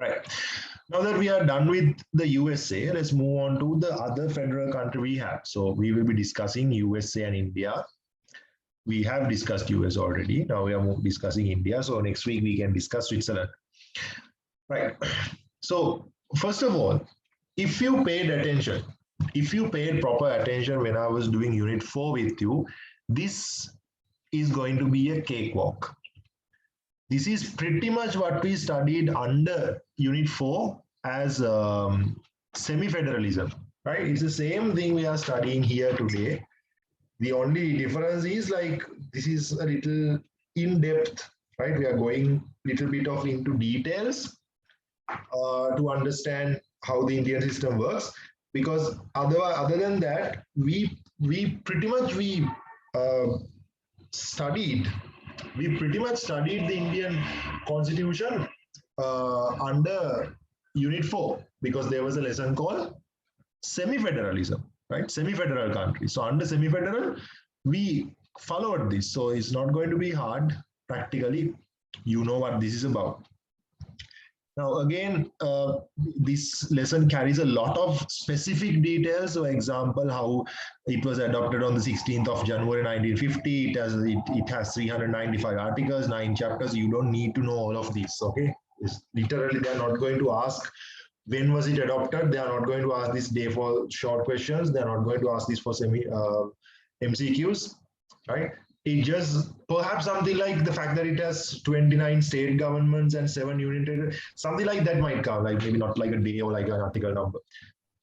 Right. Now that we are done with the USA, let's move on to the other federal country we have. So we will be discussing USA and India. We have discussed US already. Now we are discussing India. So next week we can discuss Switzerland. Right. So first of all, if you paid attention, if you paid proper attention when I was doing Unit 4 with you, this is going to be a cakewalk. This is pretty much what we studied under Unit 4 as semi-federalism, right? It's the same thing we are studying here today. The only difference is like this is a little in-depth, right? We are going a little bit of into details to understand how the Indian system works. Because other than that, we pretty much studied the Indian Constitution under Unit 4 because there was a lesson called semi-federalism, right? Semi-federal country. So under semi-federal, we followed this. So it's not going to be hard practically. You know what this is about. Now, again, this lesson carries a lot of specific details. So, example, how it was adopted on the 16th of January 1950. It has 395 articles, 9 chapters. You don't need to know all of this, okay? It's literally, they're not going to ask when was it adopted. They are not going to ask this day for short questions. They're not going to ask this for MCQs, right? It just perhaps something like the fact that it has 29 state governments and 7 unitary, something like that might come, like maybe not like a day or like an article number.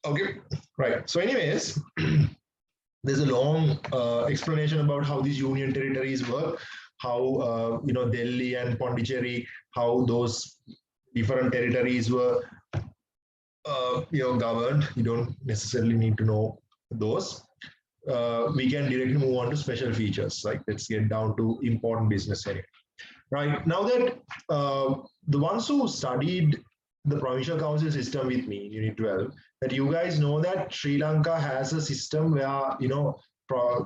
Okay, right. So anyways, there's a long explanation about how these union territories work, how Delhi and Pondicherry, how those different territories were governed. You don't necessarily need to know those. We can directly move on to special features. Like let's get down to important business area. Right now that the ones who studied the provincial council system with me in Unit 12, that you guys know that Sri Lanka has a system where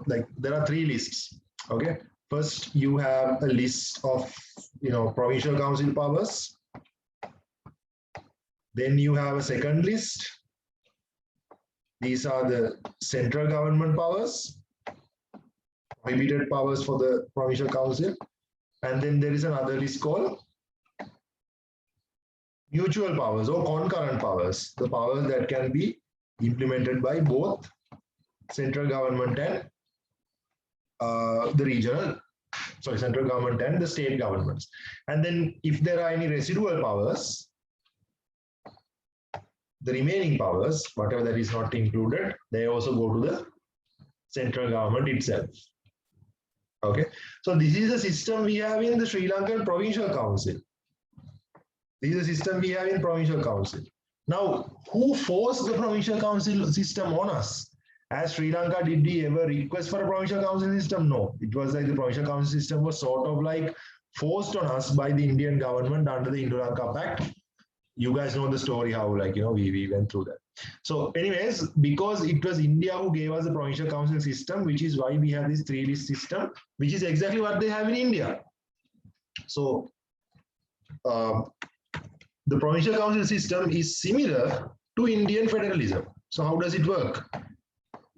like there are 3 lists. Okay, first you have a list of provincial council powers. Then you have a second list. These are the central government powers, prohibited powers for the provincial council. And then there is another list called mutual powers or concurrent powers, the powers that can be implemented by both central government and central government and the state governments. And then if there are any residual powers, the remaining powers, whatever that is not included, they also go to the central government itself. Okay, so this is the system we have in the Sri Lankan Provincial Council. This is the system we have in Provincial Council. Now, who forced the Provincial Council system on us? As Sri Lanka, did we ever request for a Provincial Council system? No, it was like the Provincial Council system was sort of like forced on us by the Indian government under the Indo-Lanka Pact. You guys know the story how we went through that. So anyways, because it was India who gave us the provincial council system, which is why we have this 3-list system, which is exactly what they have in India. So the provincial council system is similar to Indian federalism. So how does it work?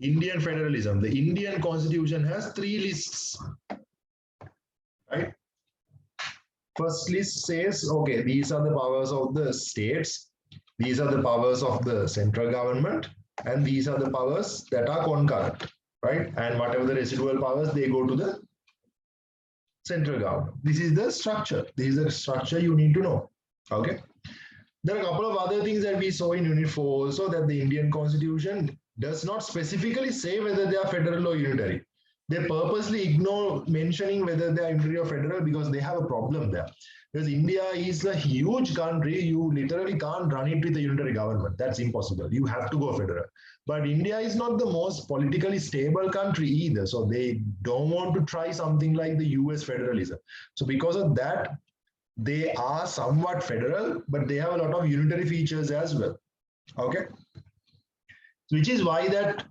Indian federalism, the Indian constitution has 3 lists, right? First list says, okay, these are the powers of the states, these are the powers of the central government, and these are the powers that are concurrent, right? And whatever the residual powers, they go to the central government. This is the structure. This is the structure you need to know, okay? There are a couple of other things that we saw in Unit 4 also, that the Indian Constitution does not specifically say whether they are federal or unitary. They purposely ignore mentioning whether they are unitary or federal because they have a problem there. Because India is a huge country, you literally can't run it with a unitary government. That's impossible. You have to go federal. But India is not the most politically stable country either. So they don't want to try something like the US federalism. So because of that, they are somewhat federal, but they have a lot of unitary features as well. Okay. Which is why that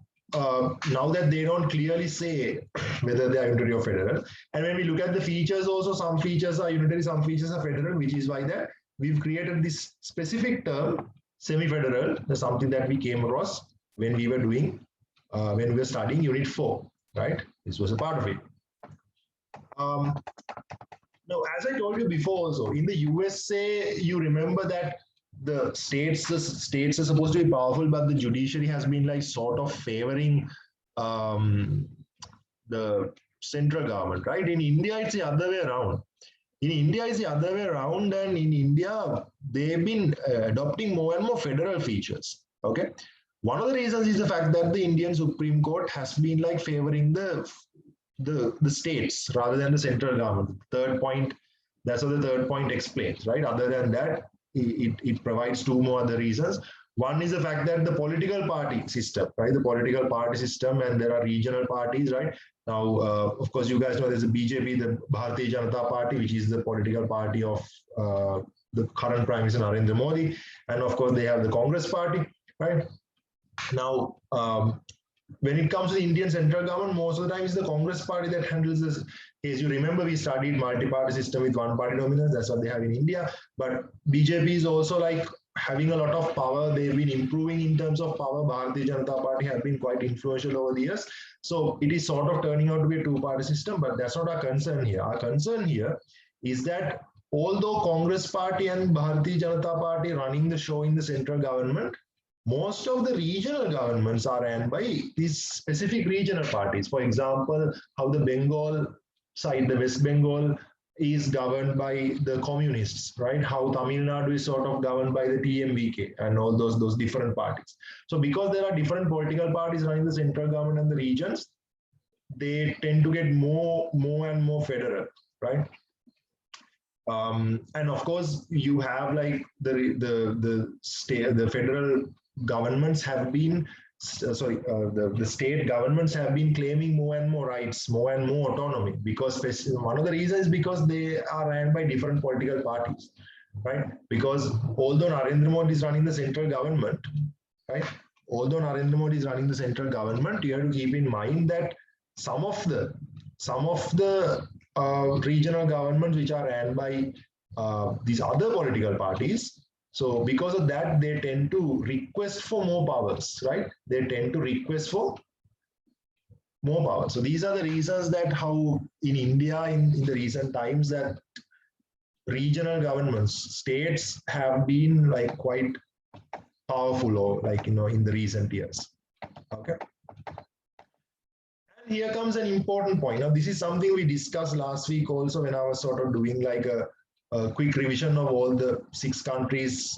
now that they don't clearly say whether they are unitary or federal, and when we look at the features also, some features are unitary, some features are federal, which is why that we've created this specific term, semi-federal, something that we came across when we were doing, when we were studying Unit 4, right? This was a part of it. Now, as I told you before also, in the USA, you remember that the states are supposed to be powerful, but the judiciary has been like sort of favoring the central government, right? In India, it's the other way around. In India, it's the other way around, and in India, they've been adopting more and more federal features. Okay, one of the reasons is the fact that the Indian Supreme Court has been like favoring the states rather than the central government. Third point, that's what the third point explains, right? Other than that, it provides two more other reasons. One is the fact that the political party system, right? The political party system, and there are regional parties, right? Now, of course, you guys know there's a BJP, the Bharatiya Janata Party, which is the political party of the current Prime Minister Narendra Modi, and of course they have the Congress Party, right? Now, when it comes to the Indian central government, most of the time it's the Congress Party that handles this case. You remember we studied multi-party system with one-party dominance. That's what they have in India. But BJP is also like having a lot of power. They've been improving in terms of power. Bharatiya Janata Party have been quite influential over the years. So it is sort of turning out to be a two-party system, but that's not our concern here. Our concern here is that although Congress Party and Bharatiya Janata Party running the show in the central government, most of the regional governments are ran by these specific regional parties. For example, how the Bengal side, the West Bengal, is governed by the communists, right? How Tamil Nadu is sort of governed by the TMVK and all those different parties. So because there are different political parties running the central government and the regions, they tend to get more and more federal, right? And of course, you have like the federal governments have been, the state governments have been claiming more and more rights, more and more autonomy, because one of the reasons is because they are ran by different political parties, right? Because although Narendra Modi is running the central government, right? Although Narendra Modi is running the central government, you have to keep in mind that some of the regional governments which are ran by these other political parties. So because of that, they tend to request for more powers, right? They tend to request for more power. So these are the reasons that how in India in the recent times that regional governments, states have been like quite powerful, or like, you know, in the recent years. Okay. And here comes an important point. Now, this is something we discussed last week also when I was sort of doing like a quick revision of all the 6 countries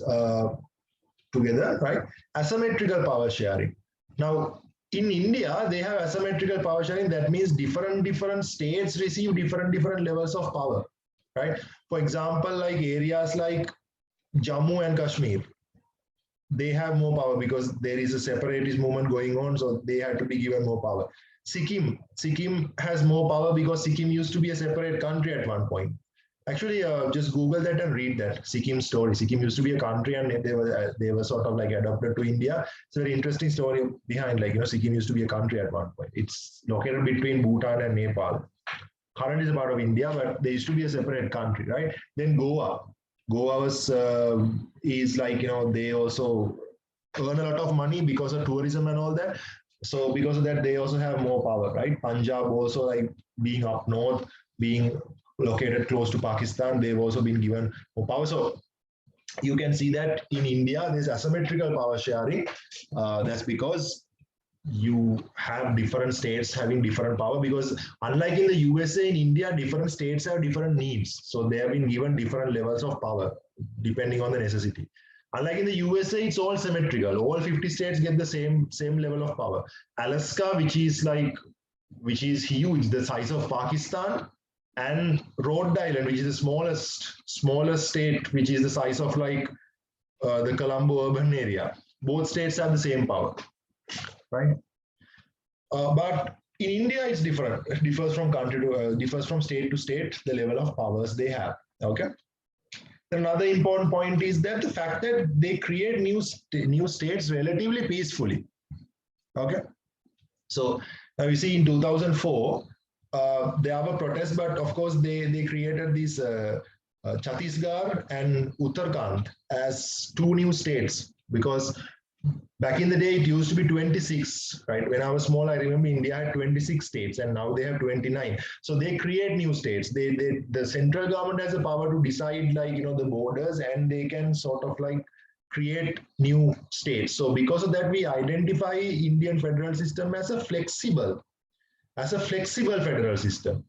together, right? Asymmetrical power sharing. Now, in India, they have asymmetrical power sharing. That means different states receive different levels of power, right? For example, like areas like Jammu and Kashmir, they have more power because there is a separatist movement going on, so they have to be given more power. Sikkim has more power because Sikkim used to be a separate country at one point. Actually, just Google that and read that Sikkim story. Sikkim used to be a country and they were sort of like adopted to India. It's a very interesting story behind, like, you know, Sikkim used to be a country at one point. It's located between Bhutan and Nepal. Currently is a part of India, but they used to be a separate country, right? Then Goa is like, you know, they also earn a lot of money because of tourism and all that. So because of that, they also have more power, right? Punjab also, like being up north, being located close to Pakistan, they've also been given more power. So you can see that in India, there's asymmetrical power sharing. That's because you have different states having different power, because unlike in the USA, in India, different states have different needs. So they have been given different levels of power depending on the necessity. Unlike in the USA, it's all symmetrical. All 50 states get the same level of power. Alaska, which is huge, the size of Pakistan, and Rhode Island, which is the smallest state, which is the size of like the Colombo urban area. Both states have the same power, right? But in India, it's different. It differs from country to differs from state to state, the level of powers they have. Okay. Another important point is that the fact that they create new states relatively peacefully. Okay. So now you see in 2004. There were protests, but of course they created these Chhattisgarh and Uttarakhand as two new states, because back in the day it used to be 26, right? When I was small, I remember India had 26 states and now they have 29. So they create new states. The central government has the power to decide, like, the borders, and they can sort of like create new states. So because of that, we identify Indian federal system as a flexible federal system.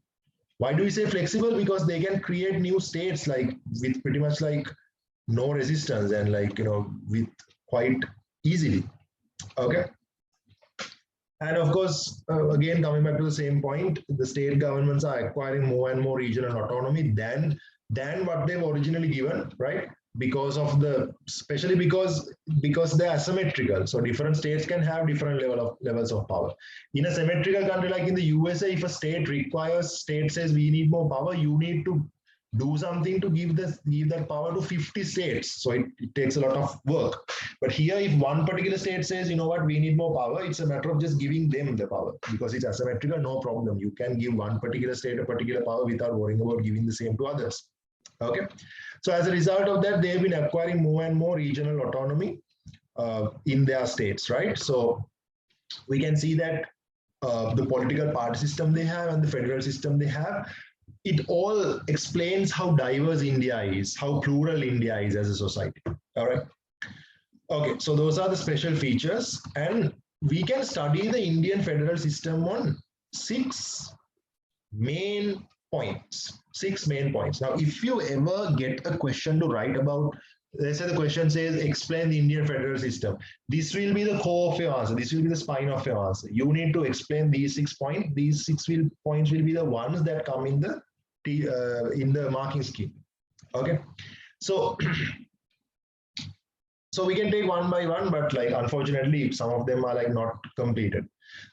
Why do we say flexible? Because they can create new states like with pretty much like no resistance and like, with quite easily. Okay. And of course, again, coming back to the same point, the state governments are acquiring more and more regional autonomy than what they've originally given, right? Because of especially because they're asymmetrical. So different states can have different levels of power. In a symmetrical country like in the USA, if a state says we need more power, you need to do something to give that power to 50 states. So it takes a lot of work. But here, if one particular state says, you know what, we need more power, it's a matter of just giving them the power. Because it's asymmetrical, no problem. You can give one particular state a particular power without worrying about giving the same to others. Okay. So as a result of that, they've been acquiring more and more regional autonomy in their states, right? So we can see that the political party system they have and the federal system they have, it all explains how diverse India is, how plural India is as a society. All right. Okay, so those are the special features, and we can study the Indian federal system on 6 main points. 6 main points. Now, if you ever get a question to write about, let's say the question says, explain the Indian federal system. This will be the core of your answer. This will be the spine of your answer. You need to explain these 6 points. These 6 points will be the ones that come in the marking scheme. Okay, so we can take one by one, but like unfortunately some of them are like not completed.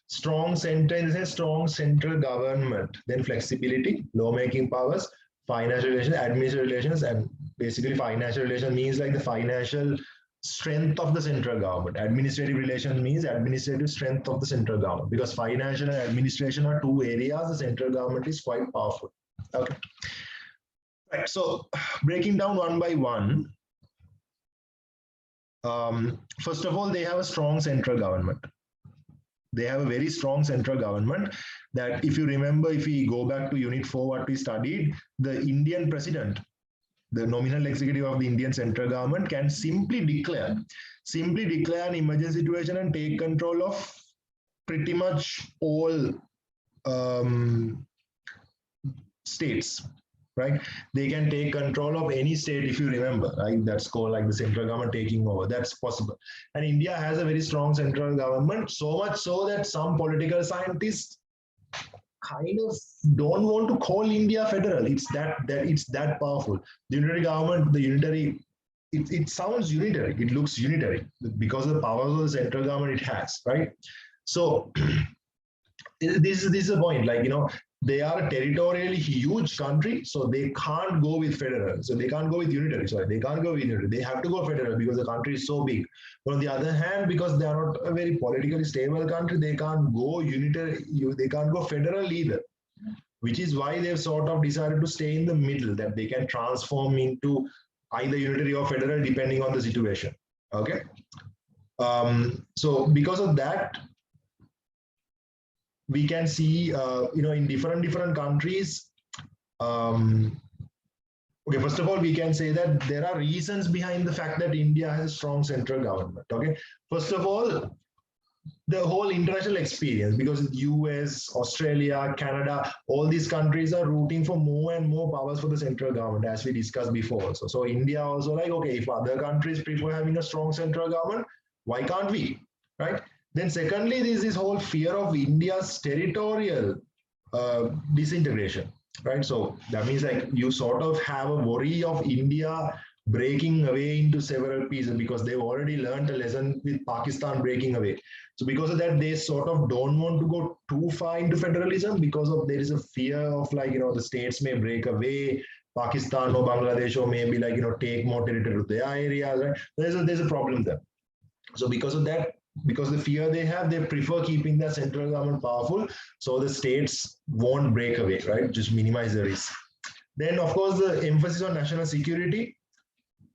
Strong central government, then flexibility, lawmaking powers, financial relations, administrative relations, and basically financial relations means like the financial strength of the central government. Administrative relations means administrative strength of the central government, because financial and administration are 2 areas the central government is quite powerful. Okay. Right. So breaking down one by one. First of all, they have a strong central government. They have a very strong central government that, if you remember, if we go back to Unit 4, what we studied, the Indian president, the nominal executive of the Indian central government, can simply declare an emergency situation and take control of pretty much all states, right? They can take control of any state, if you remember, right? That's called like the central government taking over. That's possible. And India has a very strong central government, so much so that some political scientists kind of don't want to call India federal. It's that powerful. The unitary government, it sounds unitary. It looks unitary because of the powers of the central government it has, right? So this is a point, like, they are a territorially huge country, so they can't go with federal. So they can't go with unitary. Sorry, they can't go with unitary. They have to go federal because the country is so big. But on the other hand, because they are not a very politically stable country, they can't go unitary. They can't go federal either. Which is why they've sort of decided to stay in the middle, that they can transform into either unitary or federal depending on the situation. Okay. So because of that, we can see, in different countries. Okay, first of all, we can say that there are reasons behind the fact that India has a strong central government. Okay, first of all, the whole international experience, because US, Australia, Canada, all these countries are rooting for more and more powers for the central government, as we discussed before also. So India also like, okay, if other countries prefer having a strong central government, why can't we, right? Then secondly, there's this whole fear of India's territorial disintegration, right? So that means like you sort of have a worry of India breaking away into several pieces, because they've already learned a lesson with Pakistan breaking away. So because of that, they sort of don't want to go too far into federalism, because of there is a fear of like, the states may break away, Pakistan or Bangladesh or maybe like, take more territory to their areas, right? There's a problem there. So because of that, because the fear they have, they prefer keeping the central government powerful, so the states won't break away, right? Just minimize the risk. Then, of course, the emphasis on national security,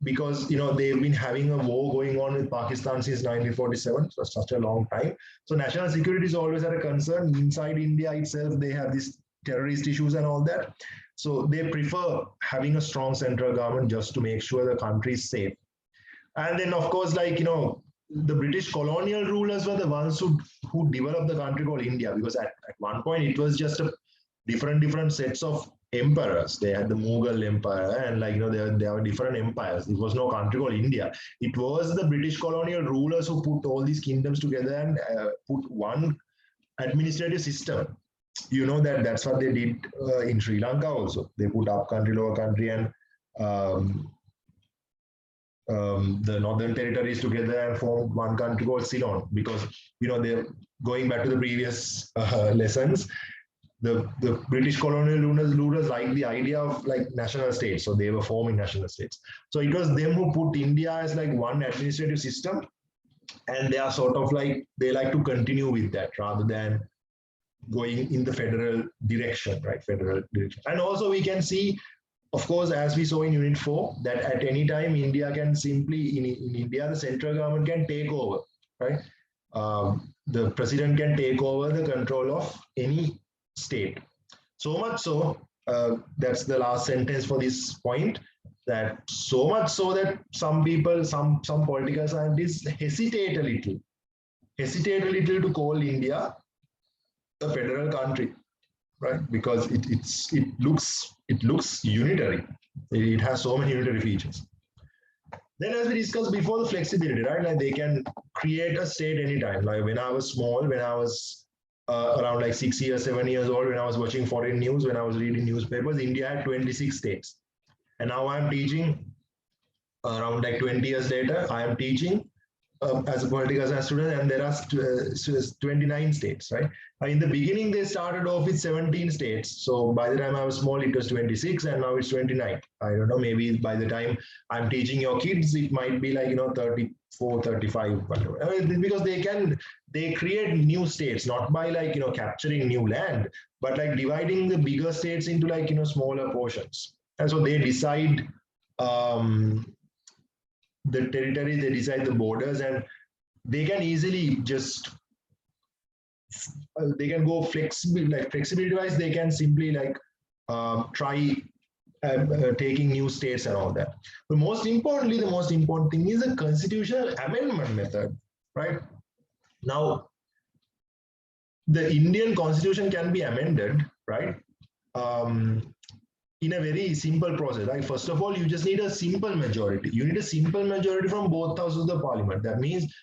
because they've been having a war going on with Pakistan since 1947, so such a long time. So national security is always at a concern. Inside India itself, they have these terrorist issues and all that. So they prefer having a strong central government just to make sure the country is safe. And then, of course, the British colonial rulers were the ones who developed the country called India, because at one point it was just a different sets of emperors. They had the Mughal Empire, and there were different empires. It was no country called India. It was the British colonial rulers who put all these kingdoms together and put one administrative system. That's what they did in Sri Lanka also. They put up country, lower country, and the northern territories together and formed one country called Ceylon, because they're going back to the previous lessons. The British colonial rulers liked the idea of national states, so they were forming national states. So it was them who put India as one administrative system, and they are sort of they like to continue with that rather than going in the federal direction, right? Federal direction. And also we can see, of course, as we saw in Unit 4, that at any time India can simply, in India, the central government can take over, right? The president can take over the control of any state. So much so, that's the last sentence for this point, that so much so that some people, some political scientists hesitate a little to call India a federal country, right? Because it looks unitary. It has so many unitary features. Then, as we discussed before, the flexibility, right? They can create a state anytime. When I was small, when I was around 6 years, 7 years old, when I was watching foreign news, when I was reading newspapers, India had 26 states. And now I'm teaching around 20 years later, I am teaching as a political science student, and there are 29 states, right? In the beginning, they started off with 17 states. So by the time I was small, it was 26, and now it's 29. I don't know, maybe by the time I'm teaching your kids, it might be 34, 35, whatever. Because they create new states, not by capturing new land, but dividing the bigger states into smaller portions. And so they decide the territories, they decide the borders, and they can easily just they can go flexible, flexibility wise, they can simply try taking new states and all that. But most importantly, the most important thing is the constitutional amendment method, right? Now, the Indian constitution can be amended, right? In a very simple process. First of all, you just need a simple majority. You need a simple majority from both houses of the parliament. That means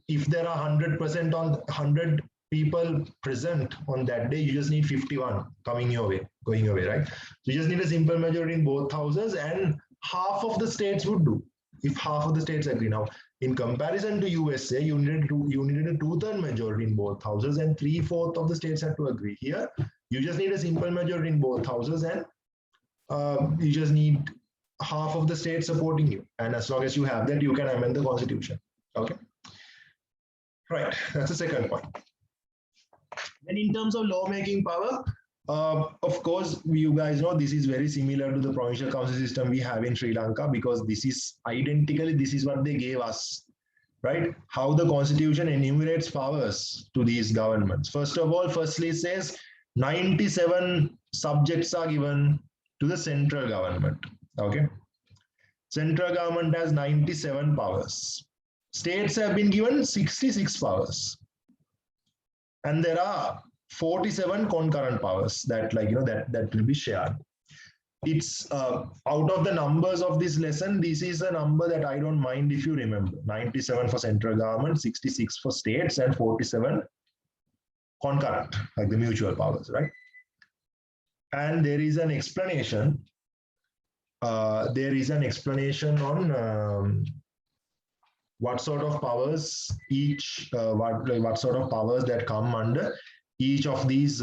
if there are 100% on 100 people present on that day, you just need 51 going your way, right? So you just need a simple majority in both houses, and half of the states would do, if half of the states agree. Now, in comparison to USA, you needed a two-third majority in both houses, and 3/4 of the states had to agree. Here, you just need a simple majority in both houses, and you just need half of the states supporting you. And as long as you have that, you can amend the constitution. Okay. Right, that's the second point. Then in terms of lawmaking power, of course, you guys know this is very similar to the provincial council system we have in Sri Lanka, because this is identically, this is what they gave us, right? How the constitution enumerates powers to these governments. First of all, firstly it says 97 subjects are given to the central government, okay? Central government has 97 powers. States have been given 66 powers. And there are 47 concurrent powers that that will be shared. It's out of the numbers of this lesson, this is a number that I don't mind if you remember. 97 for central government, 66 for states, and 47 concurrent, like the mutual powers, right? And there is an explanation. There is an explanation on what sort of powers each, what sort of powers that come under each of these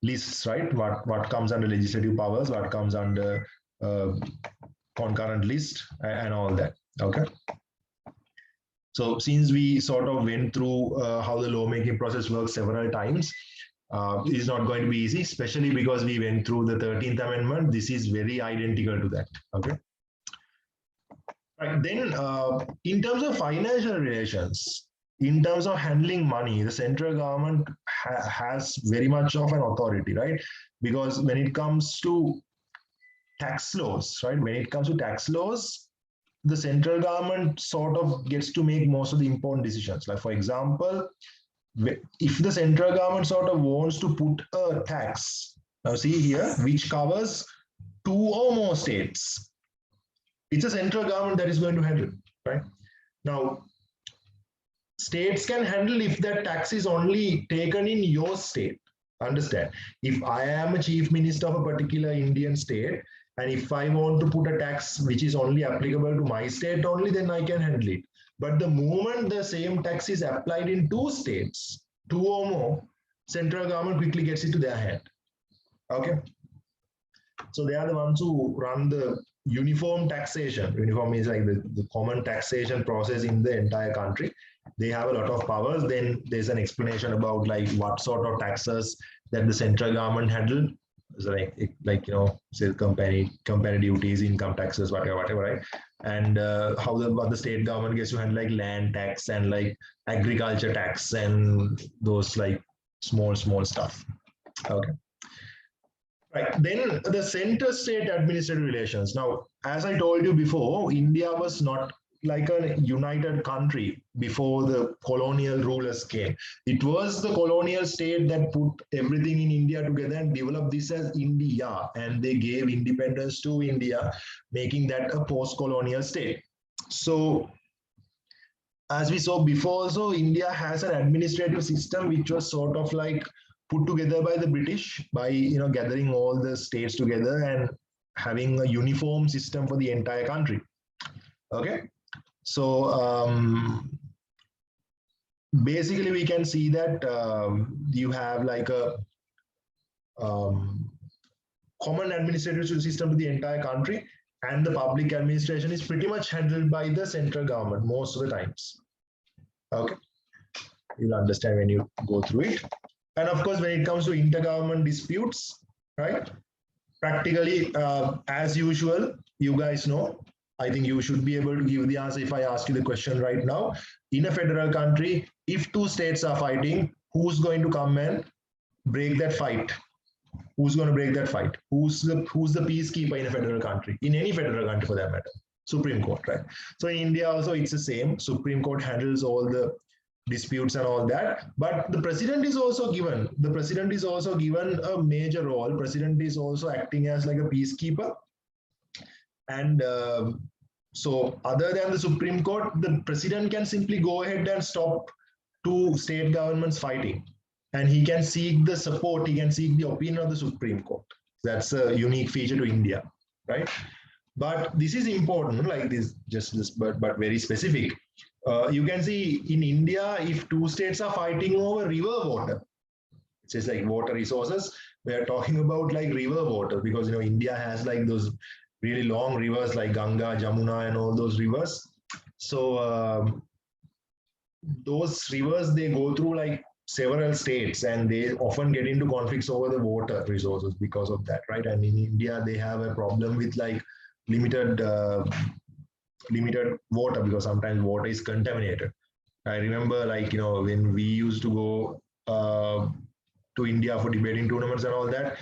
lists, right? What comes under legislative powers, what comes under concurrent list, and all that. Okay. So since we sort of went through how the lawmaking process works several times, is not going to be easy, especially because we went through the 13th Amendment. This is very identical to that. Okay. Right. Then, in terms of financial relations, in terms of handling money, the central government has very much of an authority, right? Because when it comes to tax laws, right? When it comes to tax laws, the central government sort of gets to make most of the important decisions. Like, for example, if the central government sort of wants to put a tax, now see here, which covers 2 or more states, it's a central government that is going to handle, right? Now, states can handle if that tax is only taken in your state. Understand? If I am a chief minister of a particular Indian state, and if I want to put a tax which is only applicable to my state only, then I can handle it. But the moment the same tax is applied in 2 states, 2 or more, central government quickly gets it to their hand. Okay? So they are the ones who run the uniform taxation. Uniform means like the common taxation process in the entire country. They have a lot of powers. Then there's an explanation about like what sort of taxes that the central government handle. So like you know, say company duties, income taxes, whatever, right? And how what the state government gets to handle like land tax and like agriculture tax and those like small stuff. Okay. Right. Then the center-state administrative relations. Now, as I told you before, India was not like a united country before the colonial rulers came. It was the colonial state that put everything in India together and developed this as India, and they gave independence to India, making that a post-colonial state. So, as we saw before, also India has an administrative system which was sort of like put together by the British by gathering all the states together and having a uniform system for the entire country. Okay, so basically we can see that you have like a common administrative system to the entire country, and the public administration is pretty much handled by the central government most of the times. Okay, you'll understand when you go through it. And of course, when it comes to intergovernment disputes, right? Practically, as usual, you guys know, I think you should be able to give the answer if I ask you the question right now. In a federal country, if 2 states are fighting, who's going to come and break that fight? Who's going to break that fight? Who's the peacekeeper in a federal country? In any federal country for that matter? Supreme Court, right? So in India also, it's the same. Supreme Court handles all the disputes and all that, but the president is also given a major role. President is also acting as like a peacekeeper, and so other than the Supreme Court, the president can simply go ahead and stop 2 state governments fighting, and he can seek the support, he can seek the opinion of the Supreme Court. That's a unique feature to India, right? But this is important, like this, just this, but very specific. You can see in India, if 2 states are fighting over river water, it's just like water resources, we are talking about like river water, because India has like those really long rivers like Ganga, Jamuna, and all those rivers. So those rivers, they go through like several states, and they often get into conflicts over the water resources because of that, right? And in India, they have a problem with like limited water, because sometimes water is contaminated. I remember when we used to go to India for debating tournaments and all that,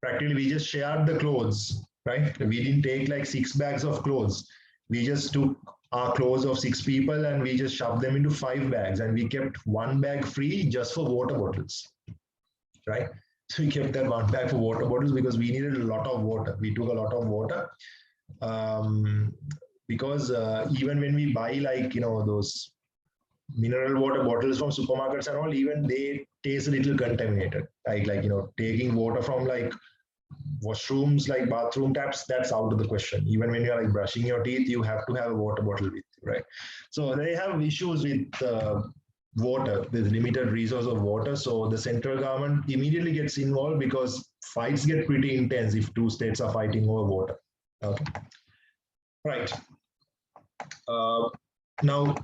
practically we just shared the clothes, right? We didn't take like 6 bags of clothes. We just took our clothes of 6 people and we just shoved them into 5 bags, and we kept 1 bag free just for water bottles, right? So we kept that 1 bag for water bottles because we needed a lot of water. We took a lot of water. Because even when we buy those mineral water bottles from supermarkets and all, even they taste a little contaminated. Taking water from like washrooms, like bathroom taps, that's out of the question. Even when you're like brushing your teeth, you have to have a water bottle with you, right? So they have issues with water. There's limited resource of water, so the central government immediately gets involved because fights get pretty intense if 2 states are fighting over water. Okay, right. Now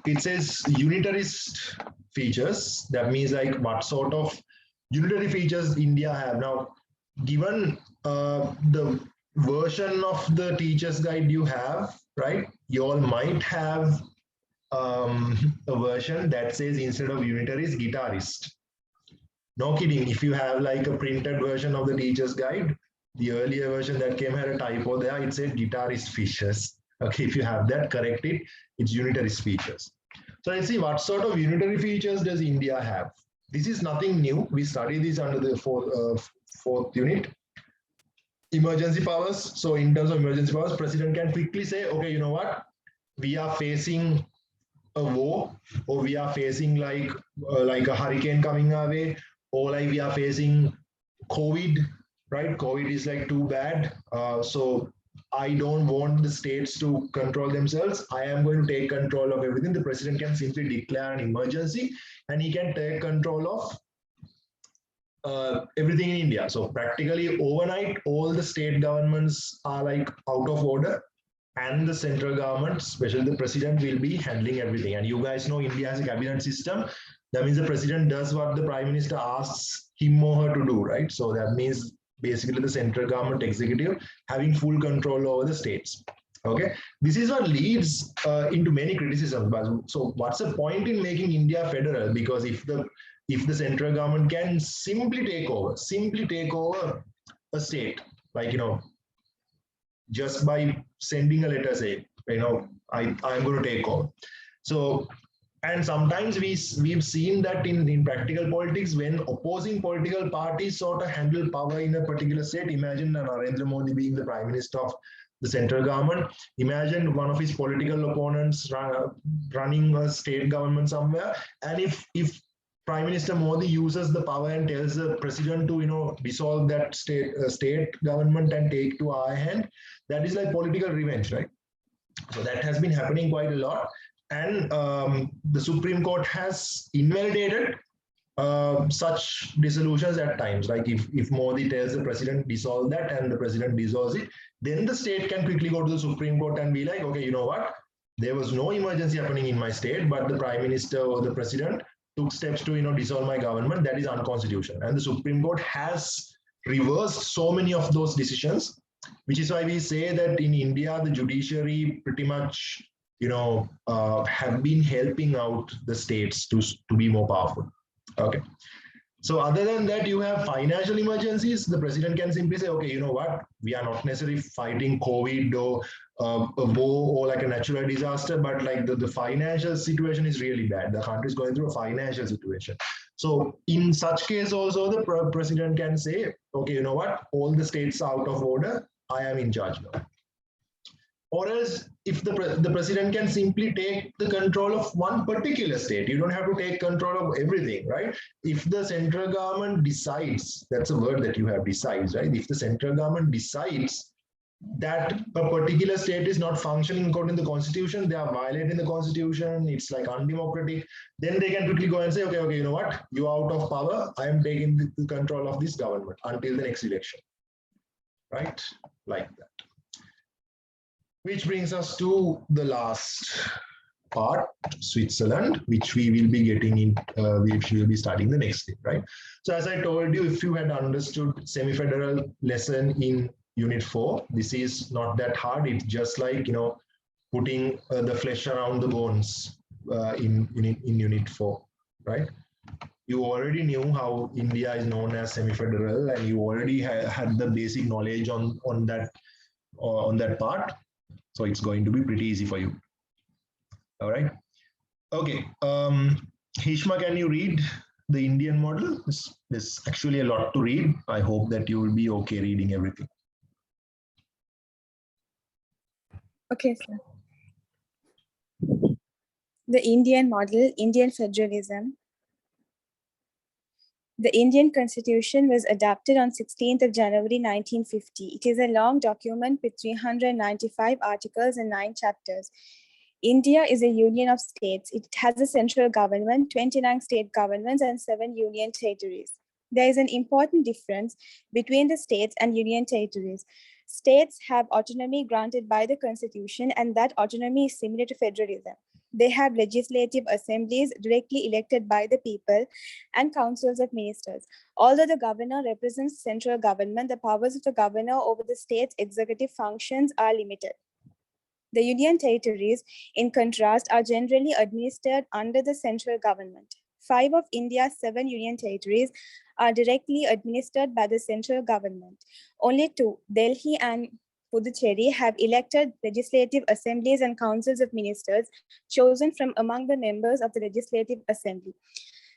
it says unitarist features. That means like what sort of unitary features India have. Now, given the version of the teacher's guide you have, right? You all might have a version that says instead of unitaries, guitarist. No kidding. If you have like a printed version of the teacher's guide, the earlier version that came had a typo there. It said Unitarists Features. Okay, if you have that, correct it. It's Unitaries Features. So let's see what sort of unitary features does India have. This is nothing new. We studied this under the fourth unit. Emergency powers. So in terms of emergency powers, president can quickly say, okay, you know what? We are facing a war, or we are facing like a hurricane coming our way, or like we are facing COVID, right? COVID is like too bad. So I don't want the states to control themselves. I am going to take control of everything. The president can simply declare an emergency and he can take control of everything in India. So practically overnight, all the state governments are like out of order, and the central government, especially the president, will be handling everything. And you guys know India has a cabinet system. That means the president does what the prime minister asks him or her to do, right? So that means basically the central government executive having full control over the states. Okay, this is what leads into many criticisms. So what's the point in making India federal? Because if the central government can simply take over a state, like, you know, just by sending a letter say, you know, I'm going to take over. So, and sometimes we've seen that in practical politics, when opposing political parties sort of handle power in a particular state. Imagine Narendra Modi being the prime minister of the central government. Imagine one of his political opponents running a state government somewhere, and if Prime Minister Modi uses the power and tells the president to, you know, dissolve that state government and take to our hand, that is like political revenge, right? So that has been happening quite a lot, and the Supreme Court has invalidated such dissolutions at times. Like if Modi tells the president dissolve that and the president dissolves it, then the state can quickly go to the Supreme Court and be like, okay, you know what? There was no emergency happening in my state, but the prime minister or the president took steps to, you know, dissolve my government. That is unconstitutional. And the Supreme Court has reversed so many of those decisions, which is why we say that in India, the judiciary pretty much, you know, have been helping out the states to be more powerful. Okay. So other than that, you have financial emergencies. The president can simply say, okay, you know what? We are not necessarily fighting COVID or a war or like a natural disaster, but like the financial situation is really bad. The country is going through a financial situation. So in such case also, the president can say, okay, you know what? All the states are out of order. I am in charge now. Or else, if the president can simply take the control of one particular state, you don't have to take control of everything, right? If the central government decides, that's a word that you have, decides, right? If the central government decides that a particular state is not functioning according to the constitution, they are violating the constitution, it's like undemocratic, then they can quickly go and say, okay, you know what? You're out of power. I am taking the control of this government until the next election, right? Like that. Which brings us to the last part, Switzerland, which we will be getting in, which we will be studying the next day, right? So as I told you, if you had understood semi-federal lesson in Unit 4, this is not that hard. It's just like, you know, putting the flesh around the bones in Unit 4, right? You already knew how India is known as semi-federal, and you already had the basic knowledge on that part. So it's going to be pretty easy for you. All right. Okay. Hishma, can you read the Indian model? There's actually a lot to read. I hope that you will be okay reading everything. Okay, sir. The Indian model, Indian federalism. The Indian Constitution was adopted on 16th of January 1950. It is a long document with 395 articles and 9 chapters. India is a union of states. It has a central government, 29 state governments, and 7 union territories. There is an important difference between the states and union territories. States have autonomy granted by the Constitution, and that autonomy is similar to federalism. They have legislative assemblies directly elected by the people and councils of ministers. Although the governor represents central government, the powers of the governor over the state's executive functions are limited. The union territories, in contrast, are generally administered under the central government. 5 of India's 7 union territories are directly administered by the central government. Only 2, Delhi and Puducherry, have elected legislative assemblies and councils of ministers chosen from among the members of the legislative assembly.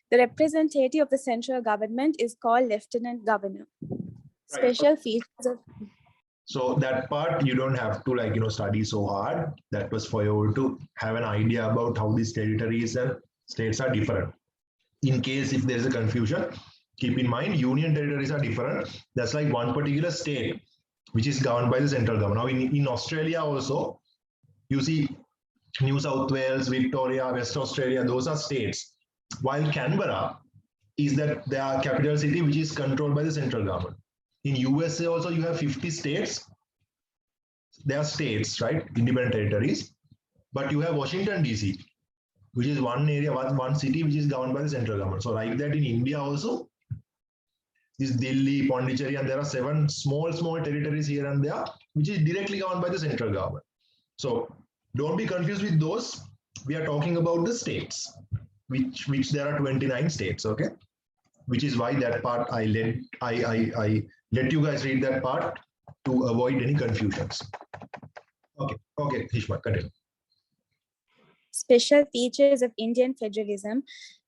The representative of the central government is called lieutenant governor. Special features of... So that part you don't have to study so hard. That was for you to have an idea about how these territories and states are different. In case if there's a confusion, keep in mind union territories are different. That's like one particular state which is governed by the central government. Now in Australia also, you see New South Wales, Victoria, West Australia, those are states. While Canberra is their capital city, which is controlled by the central government. In USA also, you have 50 states. They are states, right? Independent territories. But you have Washington, D.C., which is one area, one city, which is governed by the central government. So like that in India also, this Delhi, Pondicherry, and there are 7 small territories here and there, which is directly governed by the central government. So don't be confused with those. We are talking about the states, which there are 29 states, okay? Which is why that part I let you guys read that part to avoid any confusions. Okay, Hishma, continue. Special features of Indian federalism.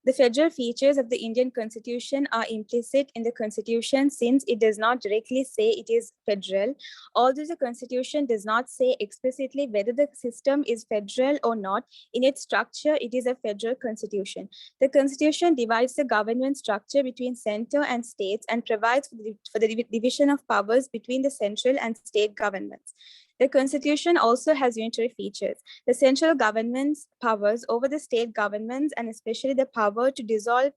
The federal features of the Indian Constitution are implicit in the Constitution since it does not directly say it is federal. Although the Constitution does not say explicitly whether the system is federal or not, in its structure, it is a federal constitution. The Constitution divides the government structure between center and states and provides for the division of powers between the central and state governments. The Constitution also has unitary features. The central government's powers over the state governments and especially the power to dissolve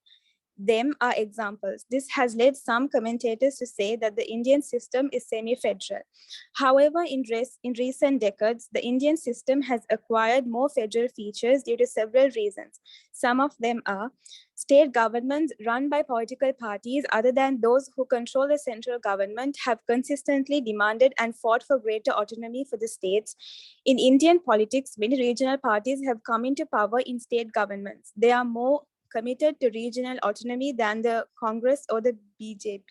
them are examples. This has led some commentators to say that the Indian system is semi-federal. However, in recent decades, the Indian system has acquired more federal features due to several reasons. Some of them are state governments run by political parties other than those who control the central government have consistently demanded and fought for greater autonomy for the states. In Indian politics, many regional parties have come into power in state governments. They are more committed to regional autonomy than the Congress or the BJP.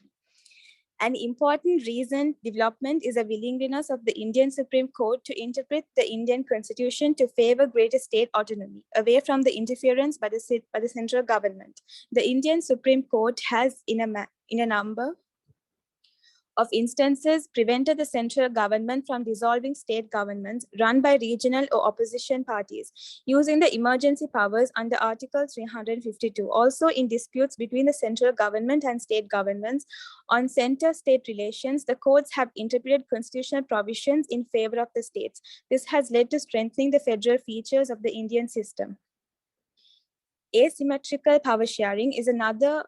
An important recent development is a willingness of the Indian Supreme Court to interpret the Indian Constitution to favor greater state autonomy, away from the interference by the central government. The Indian Supreme Court has, in a number of instances, prevented the central government from dissolving state governments run by regional or opposition parties, using the emergency powers under Article 352. Also, in disputes between the central government and state governments on center-state relations, the courts have interpreted constitutional provisions in favor of the states. This has led to strengthening the federal features of the Indian system. Asymmetrical power sharing is another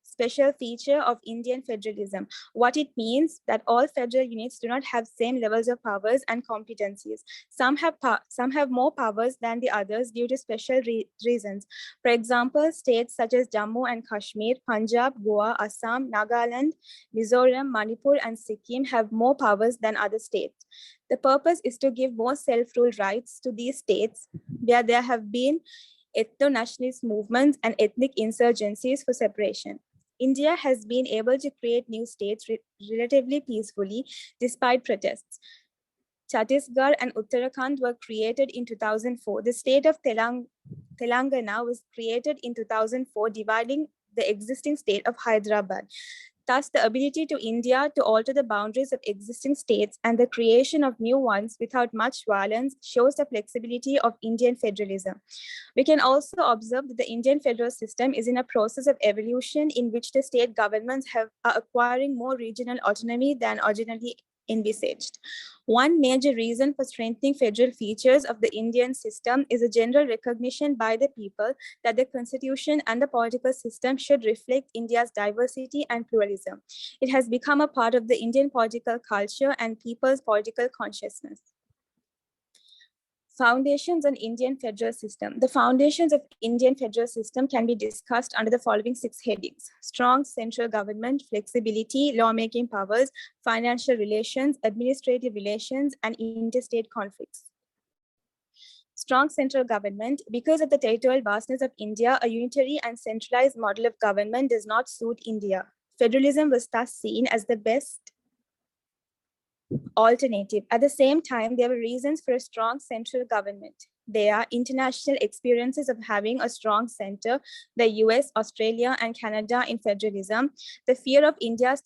special feature of Indian federalism. What it means that all federal units do not have same levels of powers and competencies. Some have more powers than the others due to special reasons. For example, states such as Jammu and Kashmir, Punjab, Goa, Assam, Nagaland, Mizoram, Manipur, and Sikkim have more powers than other states. The purpose is to give more self-rule rights to these states where there have been ethno-nationalist movements and ethnic insurgencies for separation. India has been able to create new states relatively peacefully despite protests. Chhattisgarh and Uttarakhand were created in 2004. The state of Telangana was created in 2004, dividing the existing state of Hyderabad. Thus, the ability to India to alter the boundaries of existing states and the creation of new ones without much violence shows the flexibility of Indian federalism. We can also observe that the Indian federal system is in a process of evolution in which the state governments are acquiring more regional autonomy than originally envisaged. One major reason for strengthening federal features of the Indian system is a general recognition by the people that the constitution and the political system should reflect India's diversity and pluralism. It has become a part of the Indian political culture and people's political consciousness. Foundations on Indian federal system. The foundations of Indian federal system can be discussed under the following 6 headings: strong central government, flexibility, lawmaking powers, financial relations, administrative relations, and interstate conflicts. Strong central government. Because of the territorial vastness of India, a unitary and centralized model of government does not suit India. Federalism was thus seen as the best alternative. At the same time, there were reasons for a strong central government. There are international experiences of having a strong center, the US, Australia, and Canada in federalism, the fear of India's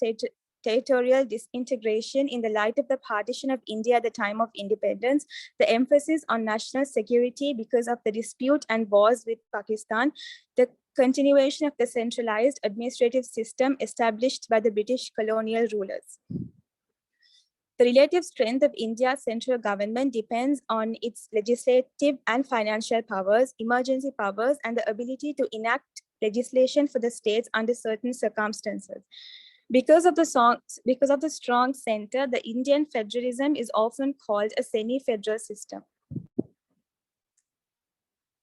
territorial disintegration in the light of the partition of India at the time of independence, the emphasis on national security because of the dispute and wars with Pakistan, the continuation of the centralized administrative system established by the British colonial rulers. The relative strength of India's central government depends on its legislative and financial powers, emergency powers, and the ability to enact legislation for the states under certain circumstances. Because of the strong center, the Indian federalism is often called a semi-federal system.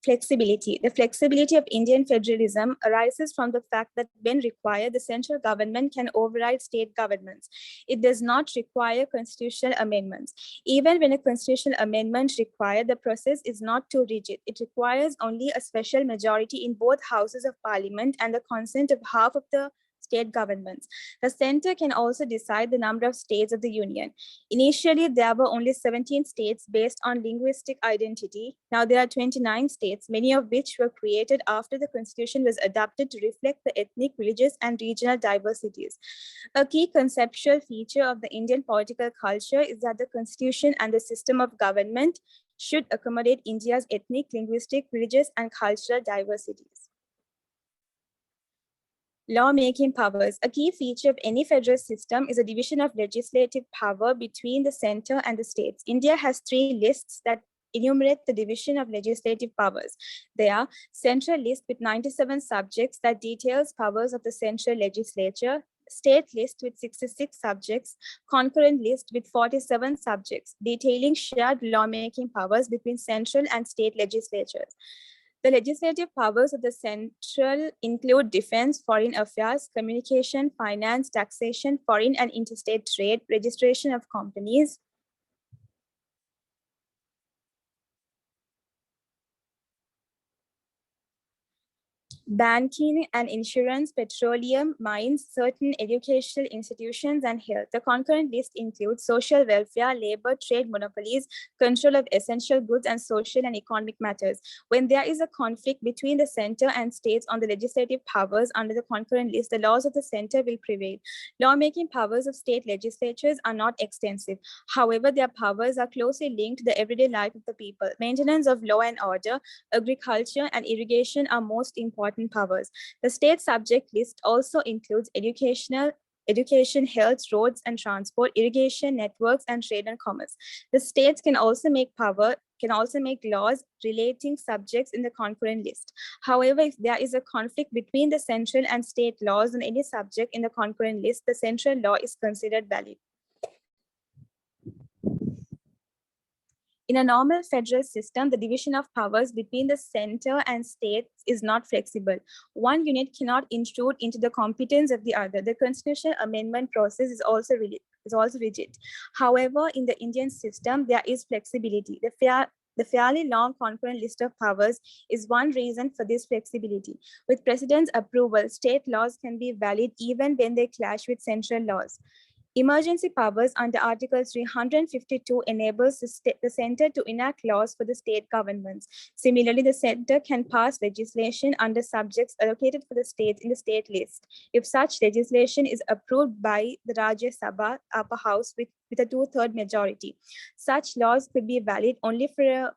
Flexibility. The flexibility of Indian federalism arises from the fact that when required, the central government can override state governments. It does not require constitutional amendments. Even when a constitutional amendment is required, the process is not too rigid. It requires only a special majority in both houses of parliament and the consent of half of the state governments. The center can also decide the number of states of the union. Initially, there were only 17 states based on linguistic identity. Now there are 29 states, many of which were created after the constitution was adopted to reflect the ethnic, religious, and regional diversities. A key conceptual feature of the Indian political culture is that the constitution and the system of government should accommodate India's ethnic, linguistic, religious, and cultural diversities. Lawmaking powers. A key feature of any federal system is a division of legislative power between the center and the states. India has 3 lists that enumerate the division of legislative powers. They are central list with 97 subjects that details powers of the central legislature, state list with 66 subjects, concurrent list with 47 subjects, detailing shared lawmaking powers between central and state legislatures. The legislative powers of the central include defense, foreign affairs, communication, finance, taxation, foreign and interstate trade, registration of companies, banking and insurance, petroleum, mines, certain educational institutions, and health. The concurrent list includes social welfare, labor, trade monopolies, control of essential goods, and social and economic matters. When there is a conflict between the center and states on the legislative powers under the concurrent list, the laws of the center will prevail. Lawmaking powers of state legislatures are not extensive. However, their powers are closely linked to the everyday life of the people. Maintenance of law and order, agriculture, and irrigation are most important powers. The state subject list also includes education, health, roads and transport, irrigation, networks, and trade and commerce. The states can also make laws relating subjects in the concurrent list. However, if there is a conflict between the central and state laws on any subject in the concurrent list, the central law is considered valid. In a normal federal system, the division of powers between the center and states is not flexible. One unit cannot intrude into the competence of the other. The constitutional amendment process is also rigid. However, in the Indian system, there is flexibility. The fairly long concurrent list of powers is one reason for this flexibility. With President's approval, state laws can be valid even when they clash with central laws. Emergency powers under Article 352 enables the center to enact laws for the state governments. Similarly, the center can pass legislation under subjects allocated for the states in the state list if such legislation is approved by the Rajya Sabha upper house with a 2/3 majority. Such laws could be valid only for a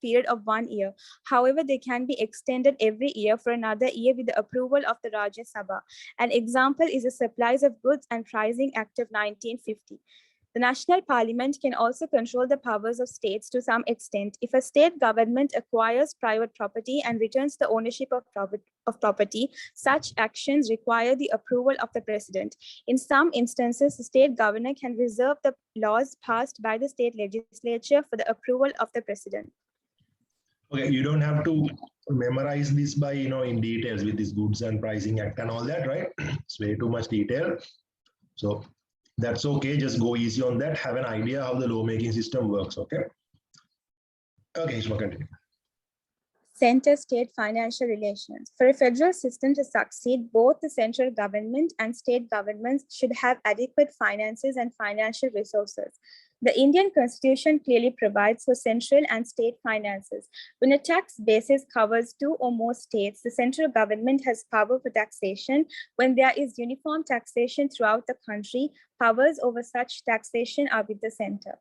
period of 1 year. However, they can be extended every year for another year with the approval of the Rajya Sabha. An example is the Supplies of Goods and Pricing Act of 1950. The National Parliament can also control the powers of states to some extent. If a state government acquires private property and returns the ownership of property, such actions require the approval of the president. In some instances, the state governor can reserve the laws passed by the state legislature for the approval of the president. Okay, you don't have to memorize this by, in details with this Goods and Pricing Act and all that, right? It's way too much detail. So that's okay. Just go easy on that. Have an idea how the lawmaking system works, okay? Okay, Ishma, continue. Center-state financial relations. For a federal system to succeed, both the central government and state governments should have adequate finances and financial resources. The Indian Constitution clearly provides for central and state finances. When a tax basis covers two or more states, the central government has power for taxation. When there is uniform taxation throughout the country, powers over such taxation are with the center.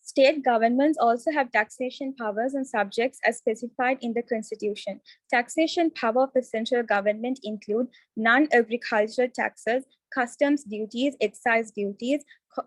State governments also have taxation powers on subjects as specified in the Constitution. Taxation power of the central government include non-agricultural taxes, customs duties, excise duties,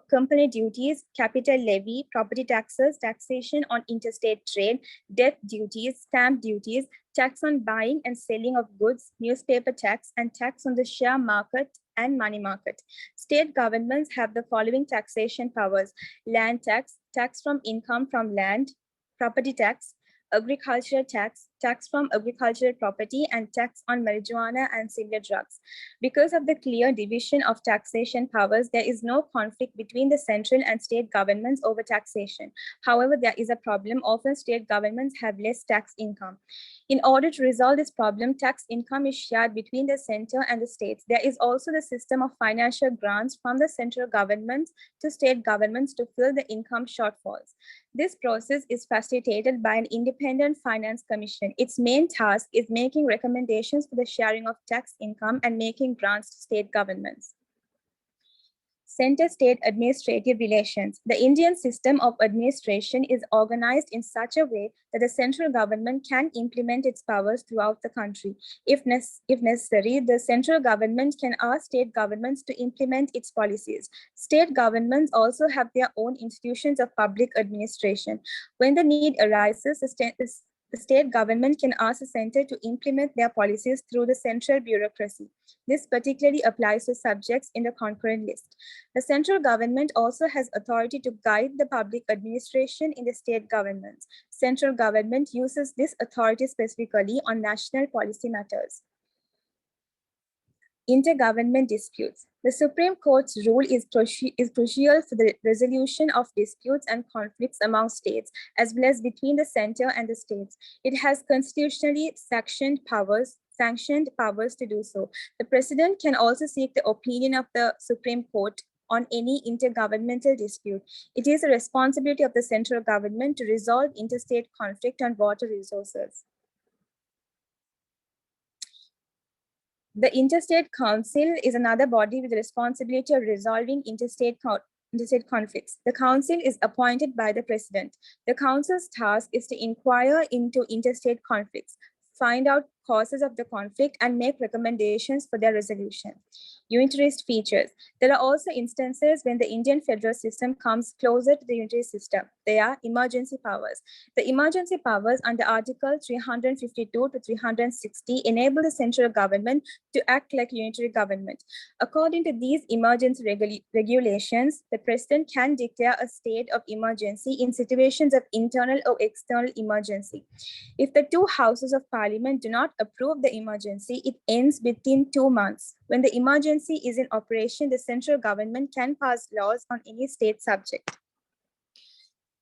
company duties, capital levy, property taxes, taxation on interstate trade, death duties, stamp duties, tax on buying and selling of goods, newspaper tax, and tax on the share market and money market. State governments have the following taxation powers: land tax, tax from income from land, property tax, agricultural tax, tax from agricultural property, and tax on marijuana and similar drugs. Because of the clear division of taxation powers, there is no conflict between the central and state governments over taxation. However, there is a problem. Often state governments have less tax income. In order to resolve this problem, tax income is shared between the center and the states. There is also the system of financial grants from the central government to state governments to fill the income shortfalls. This process is facilitated by an independent finance commission. Its main task is making recommendations for the sharing of tax income and making grants to state governments. Center-state administrative relations. The Indian system of administration is organized in such a way that the central government can implement its powers throughout the country. If necessary, the central government can ask state governments to implement its policies. State governments also have their own institutions of public administration. When the need arises, the state government can ask the center to implement their policies through the central bureaucracy. This particularly applies to subjects in the concurrent list. The central government also has authority to guide the public administration in the state governments. Central government uses this authority specifically on national policy matters. Intergovernment disputes. The Supreme Court's rule is crucial for the resolution of disputes and conflicts among states, as well as between the center and the states. It has constitutionally sanctioned powers to do so. The President can also seek the opinion of the Supreme Court on any intergovernmental dispute. It is the responsibility of the central government to resolve interstate conflict on water resources. The Interstate Council is another body with the responsibility of resolving interstate conflicts. The council is appointed by the president. The council's task is to inquire into interstate conflicts, find out causes of the conflict, and make recommendations for their resolution. Unitaries features. There are also instances when the Indian federal system comes closer to the unitary system. They are emergency powers. The emergency powers under Article 352 to 360 enable the central government to act like unitary government. According to these emergency regulations, the president can declare a state of emergency in situations of internal or external emergency. If the two houses of parliament do not approve the emergency, it ends within 2 months. When the emergency is in operation, the central government can pass laws on any state subject.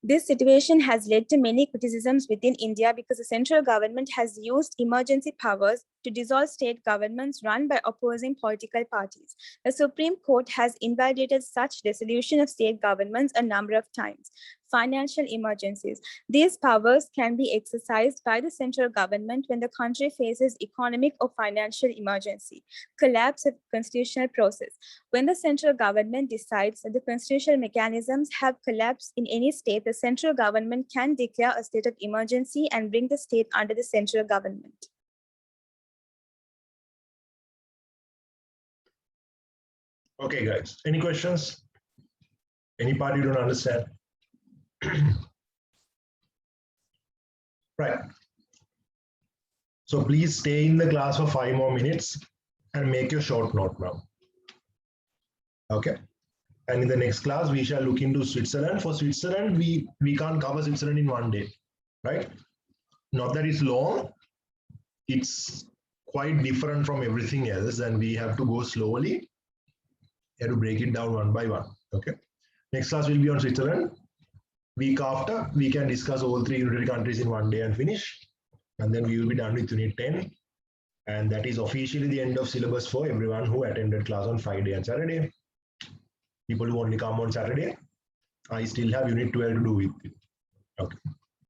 This situation has led to many criticisms within India because the central government has used emergency powers to dissolve state governments run by opposing political parties. The Supreme Court has invalidated such dissolution of state governments a number of times. Financial emergencies. These powers can be exercised by the central government when the country faces economic or financial emergency. Collapse of constitutional process. When the central government decides that the constitutional mechanisms have collapsed in any state, the central government can declare a state of emergency and bring the state under the central government. Okay, guys, any questions? Any part you don't understand? Right. So please stay in the class for 5 more minutes and make your short note now. Okay. And in the next class, we shall look into Switzerland. For Switzerland, we can't cover Switzerland in one day, right? Not that it's long, it's quite different from everything else, and we have to go slowly. We have to break it down one by one. Okay. Next class will be on Switzerland. Week after, we can discuss all 3 unitary countries in one day and finish. And then we will be done with Unit 10. And that is officially the end of syllabus for everyone who attended class on Friday and Saturday. People who only come on Saturday, I still have Unit 12 to do with it. Okay.